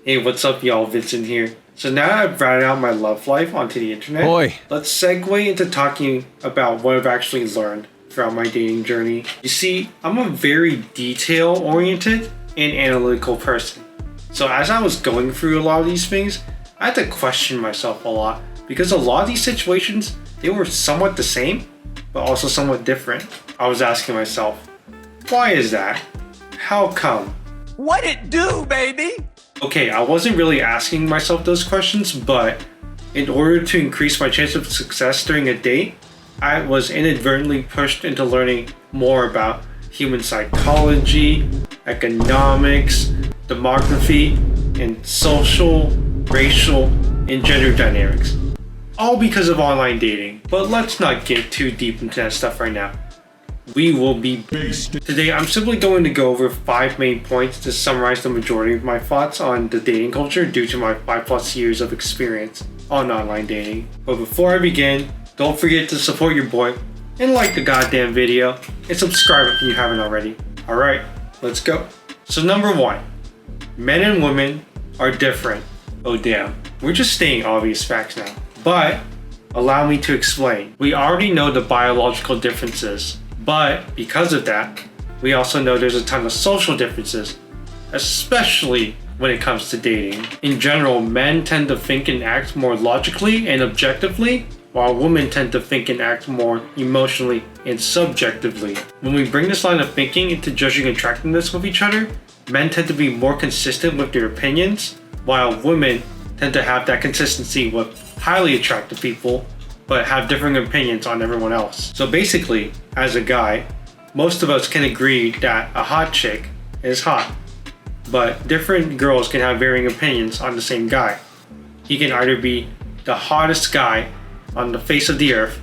Hey, what's up y'all, Vincent here. So now that I've routed out my love life onto the internet, let's segue into talking about what I've actually learned throughout my dating journey. You see, I'm a very detail-oriented and analytical person. So as I was going through a lot of these things, I had to question myself a lot because a lot of these situations, they were somewhat the same, but also somewhat different. I was asking myself, why is that? How come? What it do, baby? Okay, I wasn't really asking myself those questions, but in order to increase my chance of success during a date, I was inadvertently pushed into learning more about human psychology, economics, demography, and social, racial, and gender dynamics. All because of online dating. But let's not get too deep into that stuff right now. We will be based. Today, I'm simply going to go over 5 main points to summarize the majority of my thoughts on the dating culture due to my 5+ years of experience on online dating. But before I begin, don't forget to support your boy and like the goddamn video and subscribe if you haven't already. Alright, let's go. So number 1, men and women are different. Oh damn, we're just stating obvious facts now. But allow me to explain. We already know the biological differences. But because of that, we also know there's a ton of social differences, especially when it comes to dating. In general, men tend to think and act more logically and objectively, while women tend to think and act more emotionally and subjectively. When we bring this line of thinking into judging attractiveness with each other, men tend to be more consistent with their opinions, while women tend to have that consistency with highly attractive people but have differing opinions on everyone else. So basically, as a guy, most of us can agree that a hot chick is hot, but different girls can have varying opinions on the same guy. He can either be the hottest guy on the face of the earth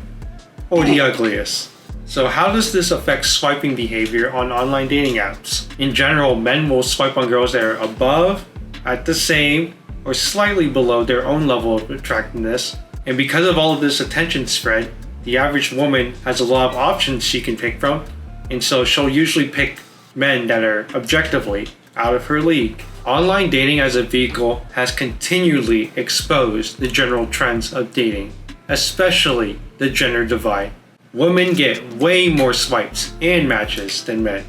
or the ugliest. So how does this affect swiping behavior on online dating apps? In general, men will swipe on girls that are above, at the same, or slightly below their own level of attractiveness. And because of all of this attention spread, the average woman has a lot of options she can pick from, and so she'll usually pick men that are objectively out of her league. Online dating as a vehicle has continually exposed the general trends of dating, especially the gender divide. Women get way more swipes and matches than men,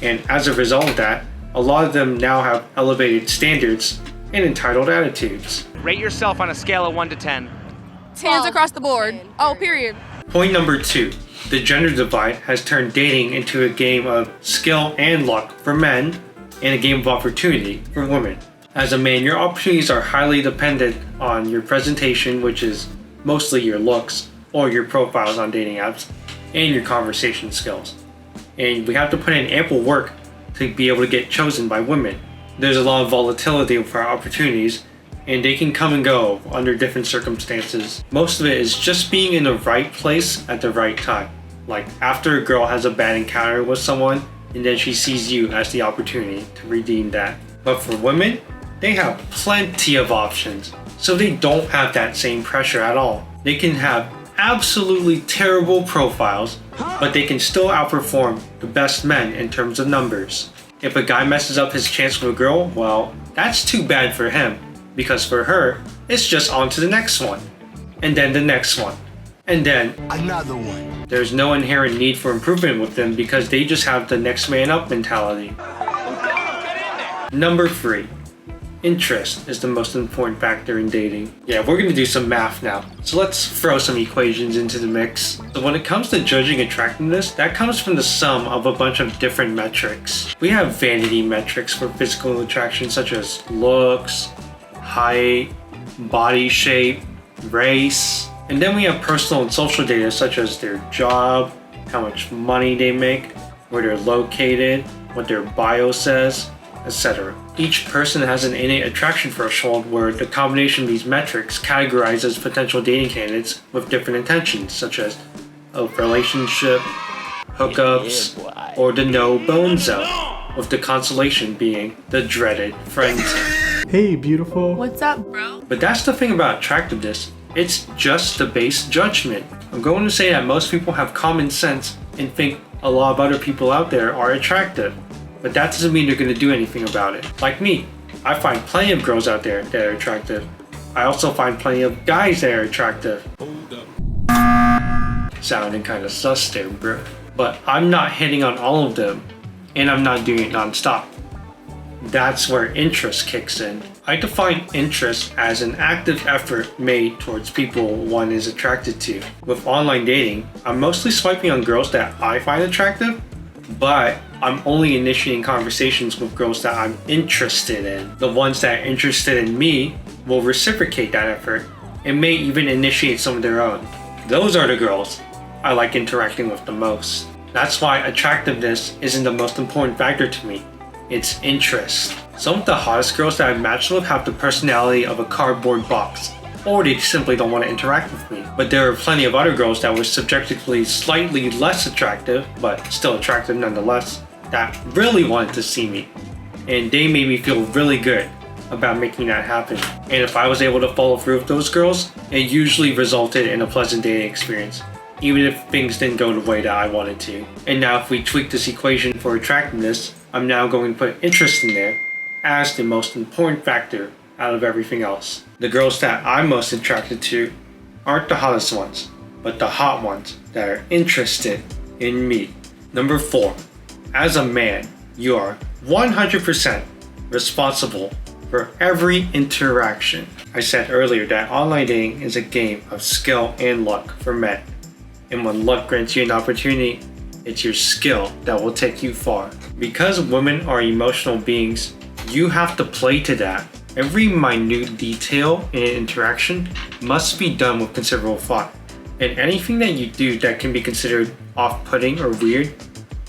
and as a result of that, a lot of them now have elevated standards and entitled attitudes. Rate yourself on a scale of 1 to 10. 10s across the board. Oh, period. Point number 2. The gender divide has turned dating into a game of skill and luck for men and a game of opportunity for women. As a man, your opportunities are highly dependent on your presentation, which is mostly your looks or your profiles on dating apps, and your conversation skills. And we have to put in ample work to be able to get chosen by women. There's a lot of volatility for our opportunities, and they can come and go under different circumstances. Most of it is just being in the right place at the right time. Like after a girl has a bad encounter with someone, and then she sees you as the opportunity to redeem that. But for women, they have plenty of options, so they don't have that same pressure at all. They can have absolutely terrible profiles, but they can still outperform the best men in terms of numbers. If a guy messes up his chance with a girl, well, that's too bad for him. Because for her, it's just on to the next one, and then the next one, and then another one. There's no inherent need for improvement with them because they just have the next man up mentality. Number 3, interest is the most important factor in dating. Yeah, we're gonna do some math now. So let's throw some equations into the mix. So when it comes to judging attractiveness, that comes from the sum of a bunch of different metrics. We have vanity metrics for physical attraction such as looks, height, body shape, race, and then we have personal and social data such as their job, how much money they make, where they're located, what their bio says, etc. Each person has an innate attraction threshold where the combination of these metrics categorizes potential dating candidates with different intentions such as a relationship, hookups, or the no-bone zone, with the consolation being the dreaded friend zone. Hey, beautiful. What's up, bro? But that's the thing about attractiveness. It's just the base judgment. I'm going to say that most people have common sense and think a lot of other people out there are attractive. But that doesn't mean they're going to do anything about it. Like me, I find plenty of girls out there that are attractive. I also find plenty of guys that are attractive. Sounding kind of sus there, bro. But I'm not hitting on all of them, and I'm not doing it non-stop. That's where interest kicks in. I define interest as an active effort made towards people one is attracted to. With online dating, I'm mostly swiping on girls that I find attractive, but I'm only initiating conversations with girls that I'm interested in. The ones that are interested in me will reciprocate that effort and may even initiate some of their own. Those are the girls I like interacting with the most. That's why attractiveness isn't the most important factor to me. It's interest. Some of the hottest girls that I've matched with have the personality of a cardboard box, or they simply don't want to interact with me. But there are plenty of other girls that were subjectively slightly less attractive, but still attractive nonetheless, that really wanted to see me. And they made me feel really good about making that happen. And if I was able to follow through with those girls, it usually resulted in a pleasant dating experience, even if things didn't go the way that I wanted to. And now if we tweak this equation for attractiveness, I'm now going to put interest in there as the most important factor out of everything else. The girls that I'm most attracted to aren't the hottest ones, but the hot ones that are interested in me. Number 4, as a man, you are 100% responsible for every interaction. I said earlier that online dating is a game of skill and luck for men. And when luck grants you an opportunity, it's your skill that will take you far. Because women are emotional beings, you have to play to that. Every minute detail in an interaction must be done with considerable thought. And anything that you do that can be considered off-putting or weird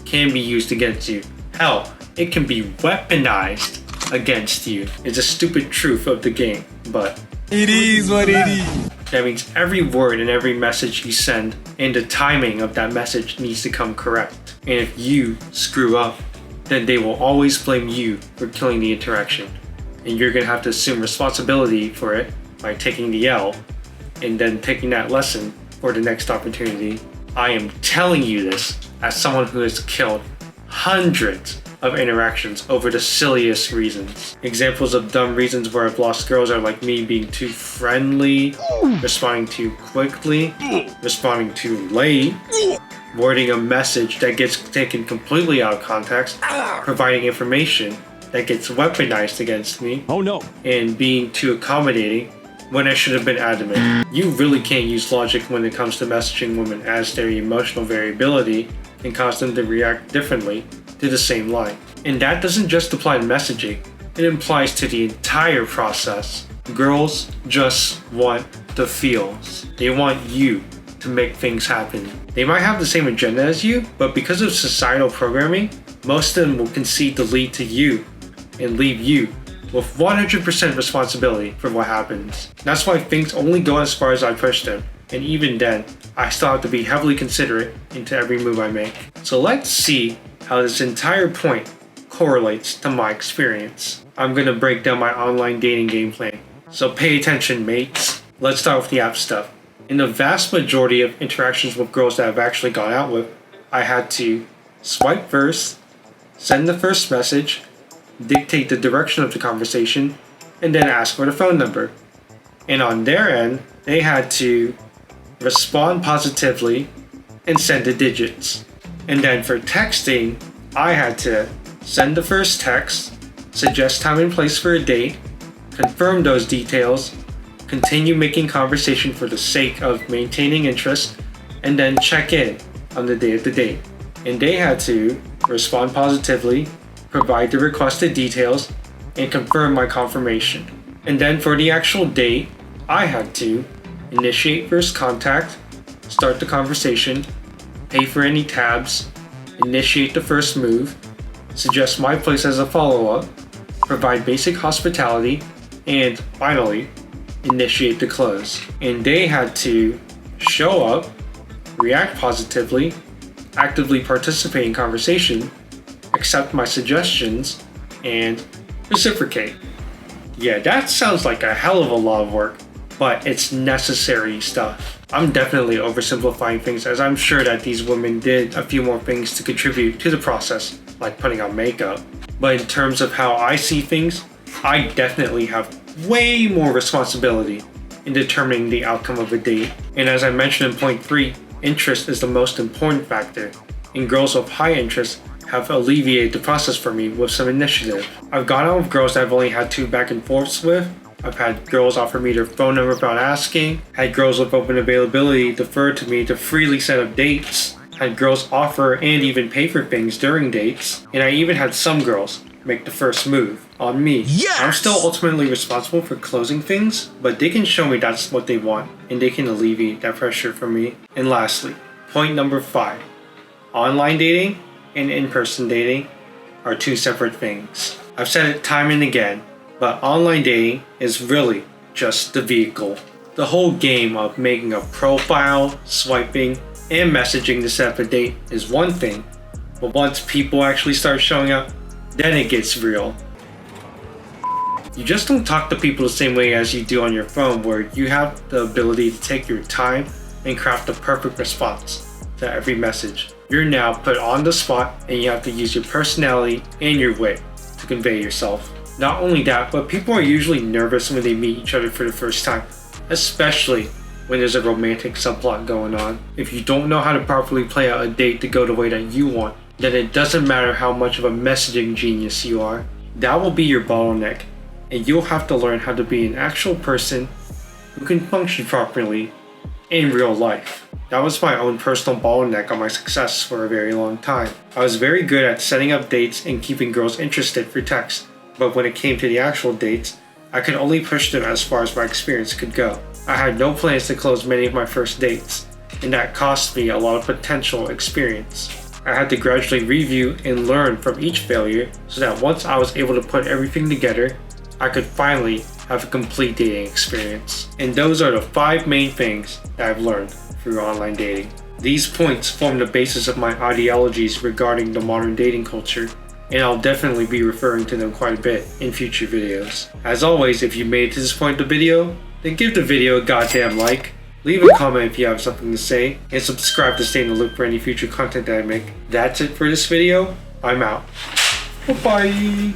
can be used against you. Hell, it can be weaponized against you. It's a stupid truth of the game, but It is what it is. that means every word and every message you send and the timing of that message needs to come correct. And if you screw up, then they will always blame you for killing the interaction. And you're gonna have to assume responsibility for it by taking the L and then taking that lesson for the next opportunity. I am telling you this as someone who has killed hundreds of interactions over the silliest reasons. Examples of dumb reasons where I've lost girls are like me being too friendly, responding too quickly, responding too late, wording a message that gets taken completely out of context, providing information that gets weaponized against me, Oh no. and being too accommodating when I should have been adamant. You really can't use logic when it comes to messaging women, as their emotional variability can cause them to react differently to the same line. And that doesn't just apply to messaging, it applies to the entire process. Girls just want the feels. They want you to make things happen. They might have the same agenda as you, but because of societal programming, most of them will concede the lead to you and leave you with 100% responsibility for what happens. That's why things only go as far as I push them, and even then, I still have to be heavily considerate into every move I make. So let's see how this entire point correlates to my experience. I'm gonna break down my online dating game plan. So pay attention, mates. Let's start with the app stuff. In the vast majority of interactions with girls that I've actually gone out with, I had to swipe first, send the first message, dictate the direction of the conversation, and then ask for the phone number. And on their end, they had to respond positively and send the digits. And then for texting, I had to send the first text, suggest time and place for a date, confirm those details, continue making conversation for the sake of maintaining interest, and then check in on the day of the date. And they had to respond positively, provide the requested details, and confirm my confirmation. And then for the actual date, I had to initiate first contact, start the conversation, pay for any tabs, initiate the first move, suggest my place as a follow-up, provide basic hospitality, and finally, initiate the close. And they had to show up, react positively, actively participate in conversation, accept my suggestions, and reciprocate. Yeah, that sounds like a hell of a lot of work, but it's necessary stuff. I'm definitely oversimplifying things, as I'm sure that these women did a few more things to contribute to the process, like putting on makeup. But in terms of how I see things, I definitely have way more responsibility in determining the outcome of a date. And as I mentioned in point 3, interest is the most important factor, and girls with high interest have alleviated the process for me with some initiative. I've gone out with girls that I've only had 2 back and forths with. I've had girls offer me their phone number without asking, had girls with open availability defer to me to freely set up dates, had girls offer and even pay for things during dates, and I even had some girls make the first move on me. Yes! I'm still ultimately responsible for closing things, but they can show me that's what they want, and they can alleviate that pressure from me. And lastly, point number 5, online dating and in-person dating are 2 separate things. I've said it time and again, but online dating is really just the vehicle. The whole game of making a profile, swiping, and messaging to set up a date is one thing, but once people actually start showing up, then it gets real. You just don't talk to people the same way as you do on your phone, where you have the ability to take your time and craft the perfect response to every message. You're now put on the spot and you have to use your personality and your wit to convey yourself. Not only that, but people are usually nervous when they meet each other for the first time, especially when there's a romantic subplot going on. If you don't know how to properly play out a date to go the way that you want, then it doesn't matter how much of a messaging genius you are. That will be your bottleneck, and you'll have to learn how to be an actual person who can function properly in real life. That was my own personal bottleneck on my success for a very long time. I was very good at setting up dates and keeping girls interested through text, but when it came to the actual dates, I could only push them as far as my experience could go. I had no plans to close many of my first dates, and that cost me a lot of potential experience. I had to gradually review and learn from each failure so that once I was able to put everything together, I could finally have a complete dating experience. And those are the 5 main things that I've learned through online dating. These points form the basis of my ideologies regarding the modern dating culture, and I'll definitely be referring to them quite a bit in future videos. As always, if you made it to this point of the video, then give the video a goddamn like, leave a comment if you have something to say, and subscribe to stay in the loop for any future content that I make. That's it for this video. I'm out. Bye-bye.